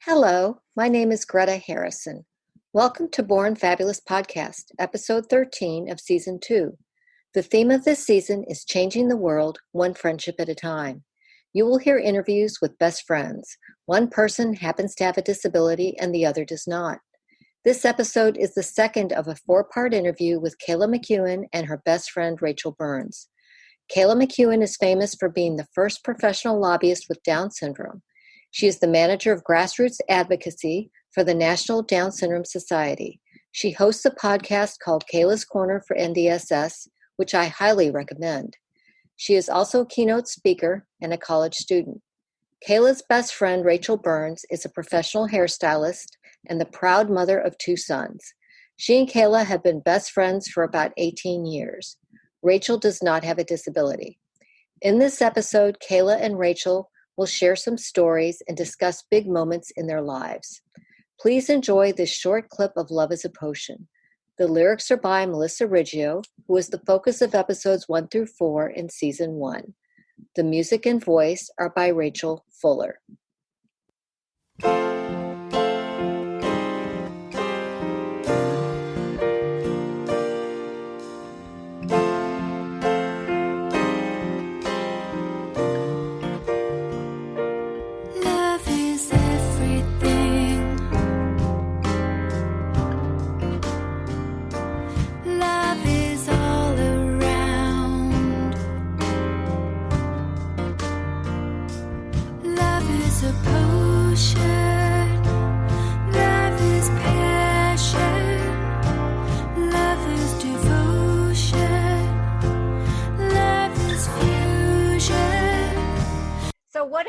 Hello, my name is Greta Harrison. Welcome to Born Fabulous Podcast, episode 13 of season 2. The theme of this season is changing the world one friendship at a time. You will hear interviews with best friends. One person happens to have a disability and the other does not. This episode is the second of a 4-part interview with Kayla McKeon and her best friend Rachel Burns. Kayla McKeon is famous for being the first professional lobbyist with Down syndrome. She is the manager of grassroots advocacy for the National Down Syndrome Society. She hosts a podcast called Kayla's Corner for NDSS, which I highly recommend. She is also a keynote speaker and a college student. Kayla's best friend, Rachel Burns, is a professional hairstylist and the proud mother of 2 sons. She and Kayla have been best friends for about 18 years. Rachel does not have a disability. In this episode, Kayla and Rachel will share some stories and discuss big moments in their lives. Please enjoy this short clip of Love is a Potion. The lyrics are by Melissa Riggio, who is the focus of episodes 1 through 4 in season 1. The music and voice are by Rachel Fuller. So what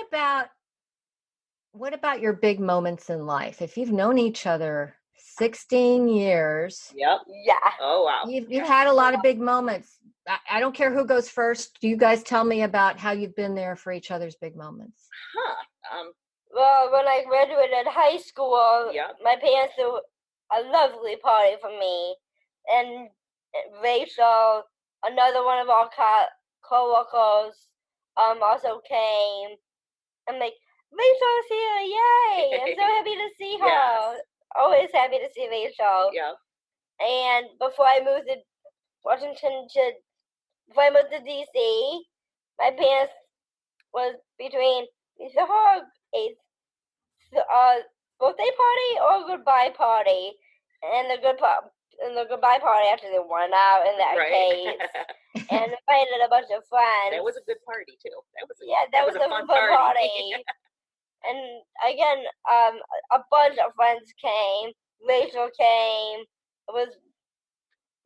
about your big moments in life? If you've known each other 16 years. Yep. Yeah. Oh, wow. You've had a lot of big moments. I don't care who goes first. Do you guys tell me about how you've been there for each other's big moments? Well, when I graduated high school, Yep. my parents threw a lovely party for me. And Rachel, another one of our co-workers, also came. I'm like, Rachel's here, yay! I'm so happy to see her. Yes. Always happy to see Rachel. Yep. And before I moved to DC, my parents was between her birthday party or goodbye party, and the goodbye party actually won out in that case, and invited a bunch of friends. That was a good party too. That was a fun party. And again, a bunch of friends came. Rachel came.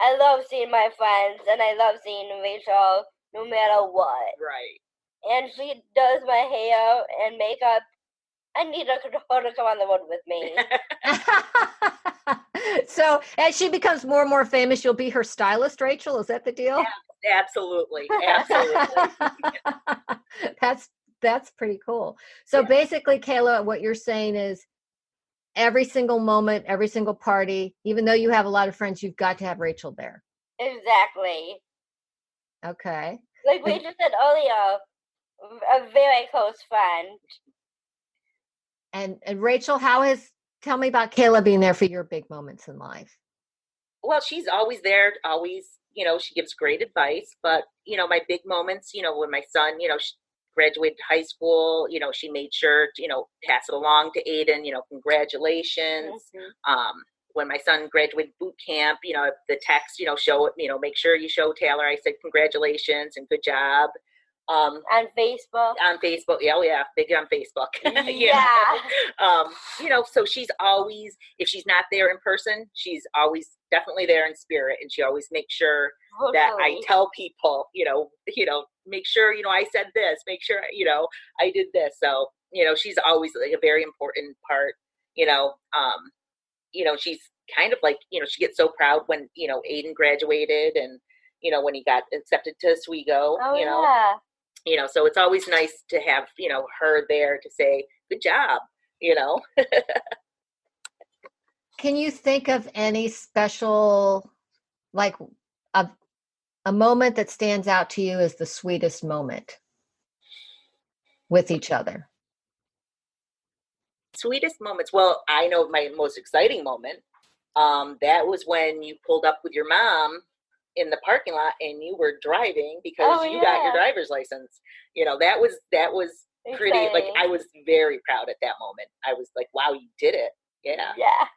I love seeing my friends, and I love seeing Rachel no matter what. Right. And she does my hair and makeup. I need her to come on the road with me. So as she becomes more and more famous, you'll be her stylist, Rachel? Is that the deal? Yeah, absolutely. That's pretty cool. So basically, Kayla, what you're saying is every single moment, every single party, even though you have a lot of friends, you've got to have Rachel there. Exactly. Okay. Like Rachel said earlier, a very close friend. And Rachel, tell me about Kayla being there for your big moments in life. Well, she's always there, always, she gives great advice, but, my big moments, when my son, she graduated high school, she made sure to, pass it along to Aiden, congratulations. Mm-hmm. When my son graduated boot camp, the text, show it, make sure you show Taylor, I said, congratulations and good job. On Facebook. Yeah, big on Facebook. Yeah. So she's always, if she's not there in person, she's always definitely there in spirit, and she always makes sure that I tell people, make sure, I said this, make sure, I did this. So, she's always like a very important part, she's kind of like, she gets so proud when, Aiden graduated and, when he got accepted to Oswego, so it's always nice to have, her there to say, good job, Can you think of any special, like a moment that stands out to you as the sweetest moment with each other? Sweetest moments. Well, I know my most exciting moment. That was when you pulled up with your mom in the parking lot and you were driving because you got your driver's license. You know, that was pretty exciting. Like, I was very proud at that moment. I was like, wow, you did it. Yeah. Yeah.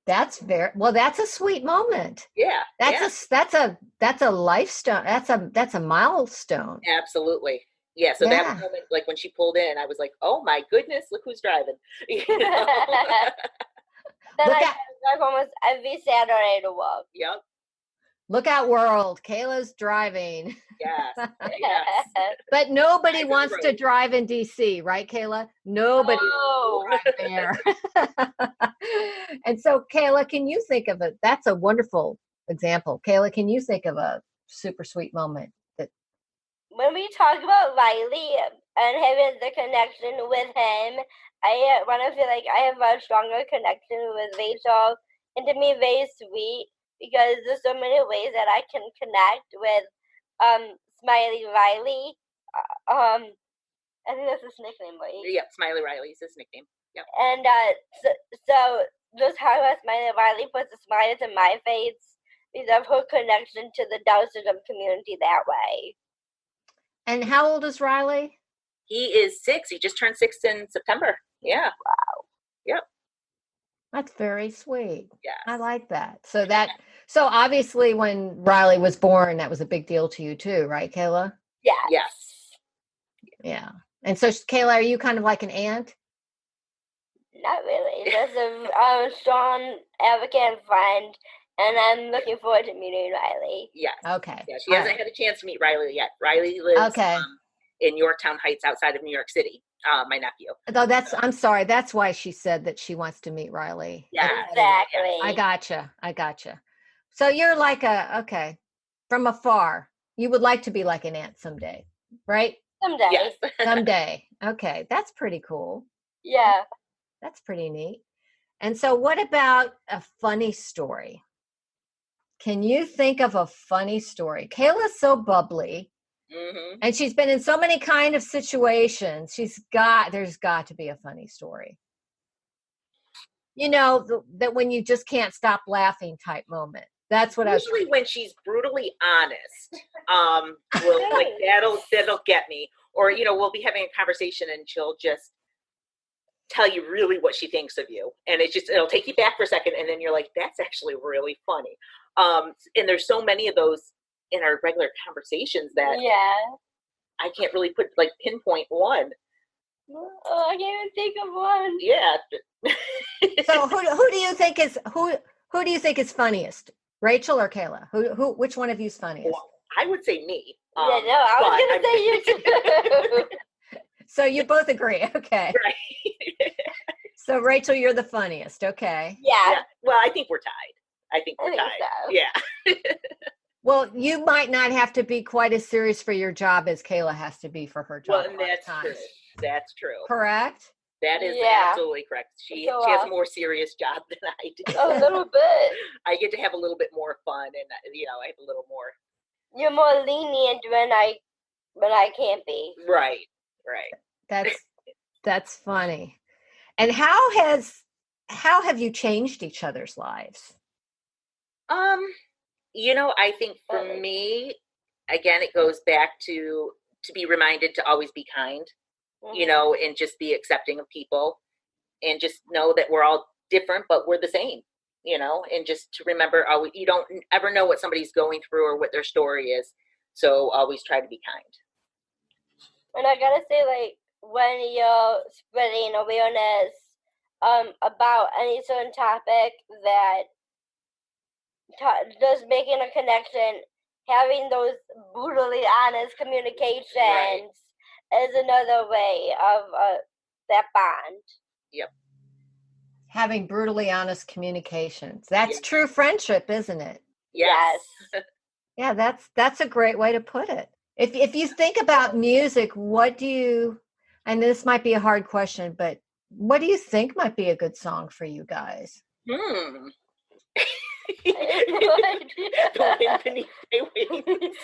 That's that's a sweet moment. Yeah. That's a milestone. That's a milestone. Absolutely. Yeah. So that moment, like when she pulled in, I was like, oh my goodness, look who's driving. You know? Then I drive almost every Saturday to work. Yep. Look out, world. Kayla's driving. Yes. But nobody wants to drive in DC, right, Kayla? Nobody wants to drive there. And so, Kayla, can you think of it? That's a wonderful example. Kayla, can you think of a super sweet moment? When we talk about Riley and having the connection with him, I want to feel like I have a stronger connection with Rachel, and to me, very sweet, because there's so many ways that I can connect with Smiley Riley. I think that's his nickname, right? Yeah, Smiley Riley is his nickname. Yep. And so just how Smiley Riley puts a smile to my face because of her connection to the Down syndrome community that way. And how old is Riley? He is 6. He just turned 6 in September. Yeah. Wow. Yep. That's very sweet. Yeah. I like that. So obviously when Riley was born, that was a big deal to you too, right, Kayla? Yeah. Yes. Yeah. And so, Kayla, are you kind of like an aunt? Not really. Just a strong advocate and friend, and I'm looking forward to meeting Riley. Yes. Okay. Yeah, she hasn't had a chance to meet Riley yet. Riley lives in Yorktown Heights outside of New York City, my nephew. I'm sorry. That's why she said that she wants to meet Riley. Yeah, exactly. I gotcha. So you're like from afar, you would like to be like an aunt someday, right? Someday. Yes. Someday. Okay. That's pretty cool. Yeah. That's pretty neat. And so what about a funny story? Can you think of a funny story? Kayla's so bubbly. Mm-hmm. And she's been in so many kind of situations. There's got to be a funny story. You know, that when you just can't stop laughing type moment. That's what usually when she's brutally honest. Like that'll get me. Or, you know, we'll be having a conversation and she'll just tell you really what she thinks of you. And it'll take you back for a second. And then you're like, that's actually really funny. And there's so many of those in our regular conversations that I can't really pinpoint one. Oh, I can't even think of one. Yeah. So who do you think is funniest? Rachel or Kayla? Which one of you's funniest? Well, I would say me. I was gonna say you too. So you both agree, okay? Right. So Rachel, you're the funniest, okay? Yeah. Well, I think we're tied. I think so. Yeah. Well, you might not have to be quite as serious for your job as Kayla has to be for her job. Well, that's true. Correct? That is absolutely correct. She has a more serious job than I do. A little bit. I get to have a little bit more fun, and you know, I have a little more. You're more lenient when I can't be. Right. That's funny. And how have you changed each other's lives? You know, I think for me, again, it goes back to be reminded to always be kind. You know, and just be accepting of people and just know that we're all different, but we're the same, you know, and just to remember, you don't ever know what somebody's going through or what their story is. So always try to be kind. And I gotta say, like, when you're spreading awareness about any certain topic that just making a connection, having those brutally honest communications is another way of that bond. Yep. Having brutally honest communications. That's true friendship, isn't it? Yes. Yeah, that's a great way to put it. If you think about music, and this might be a hard question, but what do you think might be a good song for you guys? The wind beneath my wings.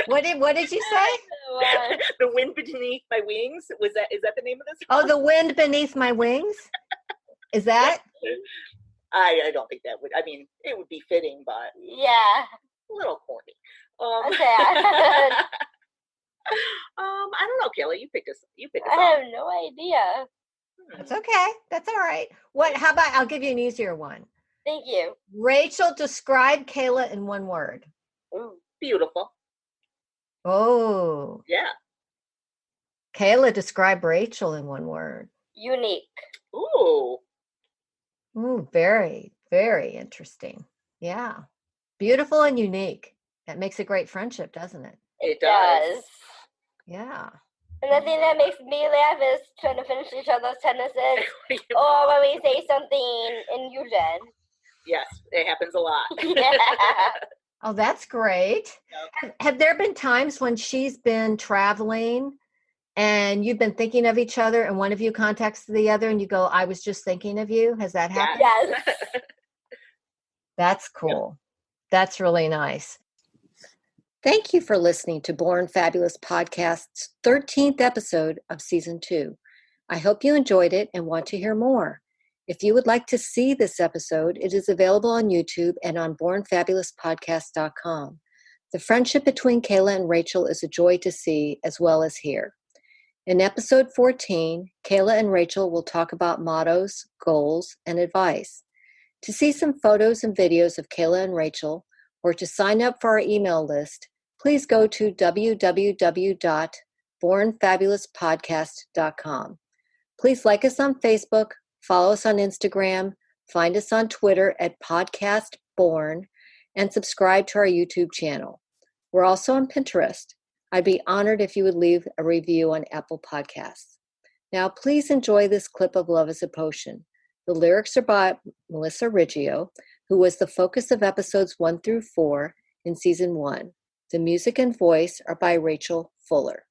What did you say? The Wind Beneath My Wings. Is that the name of this song? Oh, The Wind Beneath My Wings? Is that? I don't think that would. I mean, it would be fitting, but yeah, a little corny. okay. I don't know, Kayla. You pick a song. I have no idea. That's okay. That's all right. How about I'll give you an easier one. Thank you. Rachel, describe Kayla in one word. Ooh, beautiful. Oh. Yeah. Kayla, describe Rachel in one word. Unique. Ooh. Ooh, very, very interesting. Yeah. Beautiful and unique. That makes a great friendship, doesn't it? It does. Yeah. And the thing that makes me laugh is trying to finish each other's sentences or when we say something in Eugene. Yes, it happens a lot. Yeah. Oh, that's great. Yep. Have there been times when she's been traveling and you've been thinking of each other and one of you contacts the other and you go, I was just thinking of you? Has that happened? Yes. That's cool. That's really nice. Thank you for listening to Born Fabulous Podcast's 13th episode of Season 2. I hope you enjoyed it and want to hear more. If you would like to see this episode, it is available on YouTube and on bornfabulouspodcast.com. The friendship between Kayla and Rachel is a joy to see as well as hear. In episode 14, Kayla and Rachel will talk about mottos, goals, and advice. To see some photos and videos of Kayla and Rachel, or to sign up for our email list, please go to www.bornfabulouspodcast.com. Please like us on Facebook, follow us on Instagram, find us on Twitter at podcastborn, and subscribe to our YouTube channel. We're also on Pinterest. I'd be honored if you would leave a review on Apple Podcasts. Now, please enjoy this clip of Love is a Potion. The lyrics are by Melissa Riggio, who was the focus of episodes 1 through 4 in Season 1. The music and voice are by Rachel Fuller.